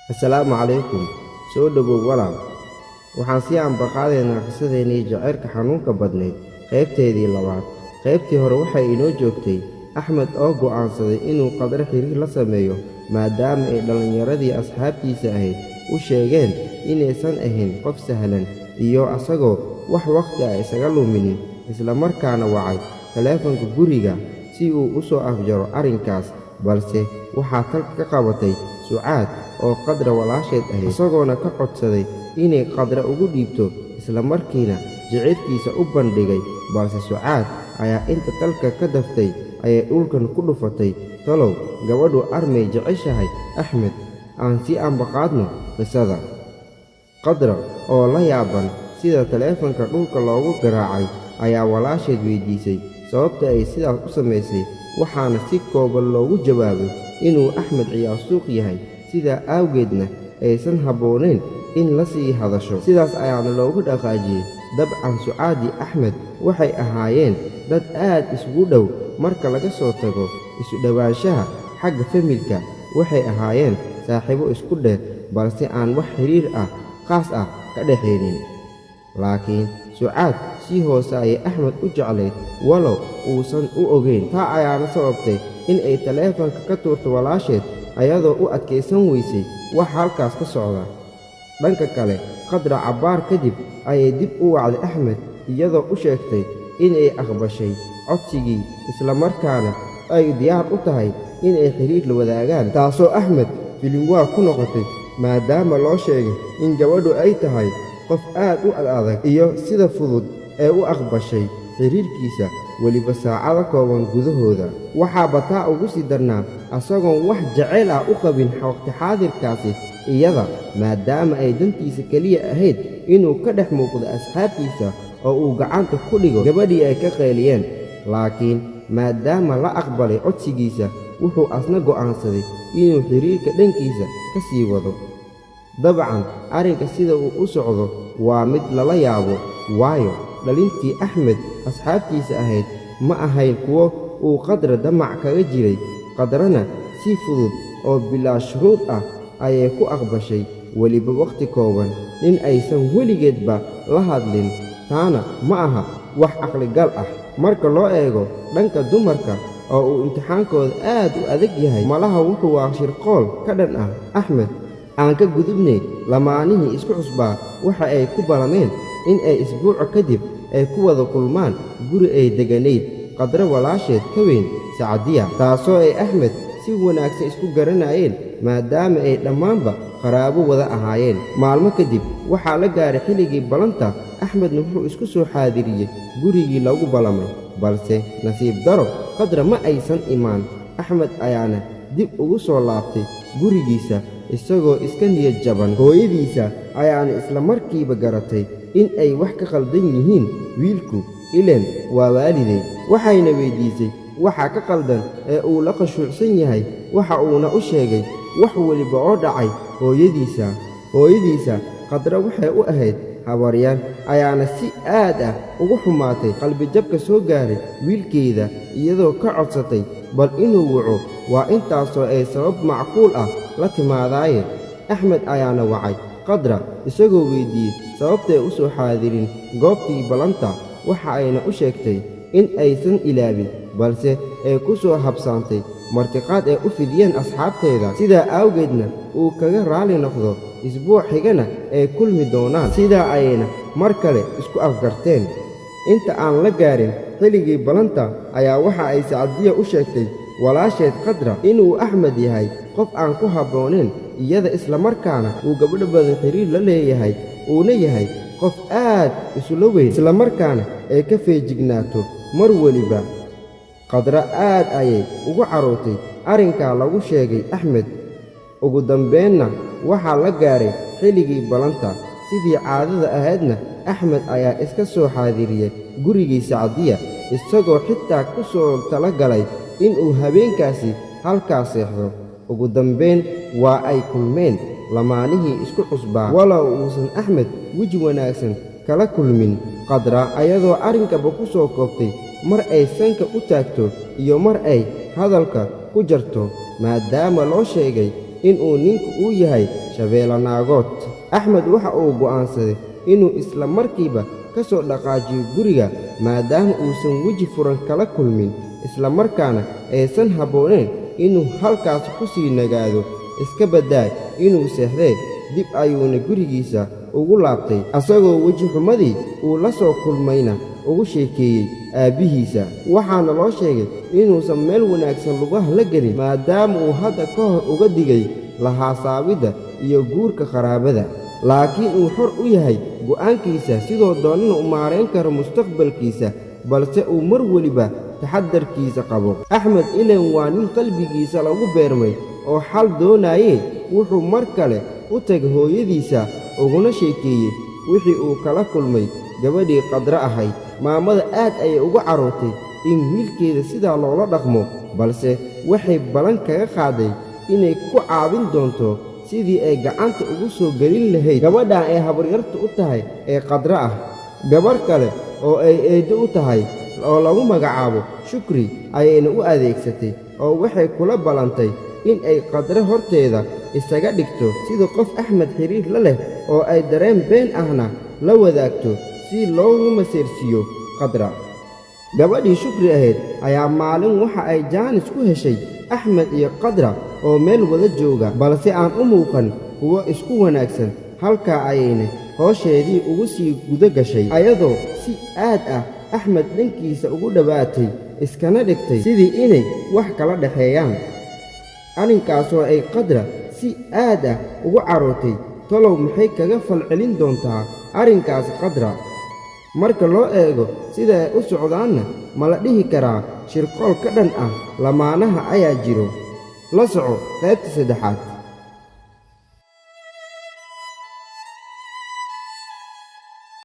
السلام عليكم soo dhawow walaal waxaan si aan baqaadeenaa qisadeennii jaceylka xanuunka badnayd qaybteedii labaad qaybtii hore waxay inoo joogtay axmed oo go'aansaday inuu qadar xiriir la sameeyo maadaama ay dhallinyaradii asxaabtiisa ahayd u sheegeen inaysan ahayn qof sahlan iyo asagoo wax wakhti ah isaga luminin isla markaana wacay taleefanka guriga si uu u soo afjaro arrinkaas balse waxaa talka ka qabatay sucaad oo qadra walaasheed ahayd isagoona ka codsaday inay qadra ugu dhiibto isla markiina jaceylkiisa u bandhigay balse sucaad ayaa inta talka ka daftay ayay dhulkan ku dhufatay talow gabadhu armay jeceshahay axmed aan si aanbaqaadno qisada qadra oo la yaaban sida taleefanka dhulka loogu garaacay ayaa walaasheed weyddiisay sababta ay sidaas u samaysay waxaana si kooban loogu jawaabay inuu axmed ciyaar suuq yahay sidaa awgeedna aysan habboonayn in la sii hadasho sidaas ayaana loogu dhaqaajiyey dabcan sucaadii axmed waxay ahaayeen dad aad isugu dhow marka laga soo tago isu dhowaanshaha xagga familka waxay ahaayeen saaxiibo isku dheer balse aan wax xiriir ah khaas ah ka dhaxaynin laakiin sucaad si hoose ayay axmed u jeclayd walow uusan u ogayn taa ayaana sababtay in ay taleefanka ka tuurto walaasheed ayadoo u adkaysan weysay wax halkaas ka socda dhanka kale qadra cabbaar kadib ayay dib u wacday axmed iyadoo u sheegtay inay aqbashay codsigii isla markaana ay diyaar u tahay inay xiriir la wadaagaan taasoo axmed filimwaa ku noqotay maadaama loo sheegay in gabadhu ay tahay qof aad u adag iyo sida fudud ee u aqbashay xiriirkiisa weliba saacado kooban gudahooda waxaa bataa ugu sii darnaa asagoon wax jacayl ah u qabin waqti xaadirkaasi iyada maadaama ay dantiisa keliya ahayd inuu ka dhex muuqdo asxaabtiisa oo uu gacanta ku dhigo gabadhii ay ka qayliyeen laakiin maadaama la aqbalay codsigiisa wuxuu asna go'aansaday inuu xiriirka dhankiisa ka sii wado dabcan arrinka sida uu u socdo waa mid lala yaabo waayo dhalintii axmed asxaabtiisa ahayd ma ahayn kuwo uu qadra damac kaga jiray qadrana si fudud oo bilaa shuruud ah ayay ku aqbashay weliba wakhti kooban in aysan weligeedba la hadlin taana ma aha wax aqligal ah marka loo eego dhanka dumarka oo uu imtixaankooda aad u adag yahay malaha wuxuu waa shirqool ka dhan ah axmed aan ka gudubnay lamaanihii isku cusbaa waxa ay ku ballameen in ay isbuuca kadib ay ku wada kulmaan guri ay degganayd qadra walaasheed ka weyn sacdiya taasoo ay axmed si wanaagsan isku garanayeen maadaama ay dhammaanba qaraabo wada ahaayeen maalmo kadib waxaa la gaaray xilligii ballanta axmedna wuxuu isku soo xaadiriyey gurigii lagu ballamay balse nasiib daro qadra ma aysan imaan axmed ayaana dib ugu soo laabtay gurigiisa isagoo iska niyad jaban hooyadiisa ayaana isla markiiba garatay in ay wax ka qaldan yihiin wiilku ileen waa waaliday waxayna weyddiisay waxa ka qaldan ee uu la qashuucsan yahay waxa uuna u sheegay wax weliba oo dhacay hooyadiisa qadra waxay u ahayd habaryaan ayaana si aad ah ugu xumaatay qalbijabka soo gaaray wiilkeeda iyadoo ka codsatay bal inuu waco waa intaasoo ay sabab macquul ah la timaadaaye axmed ayaana wacay qadra isagoo weyddiiyey sababtay u soo xaadirin goobtii ballanta waxa ayna u sheegtay in aysan ilaabin balse ay ku soo habsaantay martiqaad ay u fidiyeen asxaabteeda sidaa awgeedna uu kaga raalli noqdo isbuuc xigana ay kulmi doonaan sidaa ayayna mar kale isku afgarteen inta aan la gaarin xilligii ballanta ayaa waxa ay sacdiya u sheegtay walaasheed qadra inuu axmed yahay qof aan ku habboonayn iyada isla markaana uu gabadho badan xiriir la leeyahay uuna yahay qof aad isula weyn isla markaana ay ka feejignaato mar weliba qadra aad ayay ugu carruurtay arrinkaa lagu sheegay axmed ugu dambeenna waxaa la gaaray xilligii ballanta sidii caadada ahaydna axmed ayaa iska soo xaadiriyey gurigii sacdiya isagoo xitaa ku soo tala galay inuu habeenkaasi halkaas seexdo ugu dambayn waa ay kulmeen lamaanihii isku cusbaa walow uusan axmed weji wanaagsan kala kulmin qadra ayadoo arrinkaba ku soo koobtay mar ay sanka u taagto iyo mar ay hadalka ku jarto maadaama loo sheegay inuu ninku uu yahay shabeellanaagood. Axmed waxa uu go'aansaday inuu isla markiiba ka soo dhaqaajiyo guriga maadaama uusan weji furan kala kulmin, isla markaana aysan habboonayn inuu halkaas ku sii nagaado. Iska baddaay inuu seexdee dib ayuuna gurigiisa ugu laabtay, asagoo weji xumadii uu la soo kulmayna ugu sheekeeyey aabbihiisa. Waxaana loo sheegay inuusan meel wanaagsan lugaha la gelin maadaama uu hadda ka hor uga digay lahaasaawidda iyo guurka qaraabada, laakiin uu xor u yahay go'aankiisa sidoo doonana u maarayn karo mustaqbalkiisa, balse uu mar weliba taxadarkiisa qabo. Axmed ileen waa nin qalbigiisa lagu beermay oo xal doonayee wuxuu mar kale u tagay hooyadiisa uguna sheekeeyey wixii uu kala kulmay gabadhii qadra ahayd. Maamada aad ayay uga carruurtay in wiilkeeda sidaa loola dhaqmo, balse waxay ballan kaga qaaday inay ku caawin doonto sidii ay gacanta ugu soo gelin lahayd gabadhan ay habaryarta u tahay ee qadra ah. Gabarh kale oo ay eeddo u tahay oo lagu magacaabo Shukri ayayna u adeegsatay oo waxay kula ballantay in ay qadra horteeda isaga dhigto sida qof Axmed xiriir la leh oo ay dareen been ahna la wadaagto si loogu masiirsiiyo qadra. Gabadhii Shukri ahayd ayaa maalin waxa ay jaanis ku heshay Axmed iyo qadra oo meel wada jooga, balse aan u muuqan kuwo isku wanaagsan. Halkaa ayayna hoosheedii ugu sii guda gashay ayadoo si aad ah Axmed dhankiisa ugu dhowaatay, iskana dhigtay sidii inay wax kala dhexeeyaan. Arrinkaasoo ay qadra si aad ah ugu carruurtay. Talow maxay kaga falcelin doontaa arrinkaas qadra? Marka loo eego sida ay u socdaanna ma la dhihi karaa shirqool ka dhan ah lamaanaha ayaa jiro. La soco qaybta 3.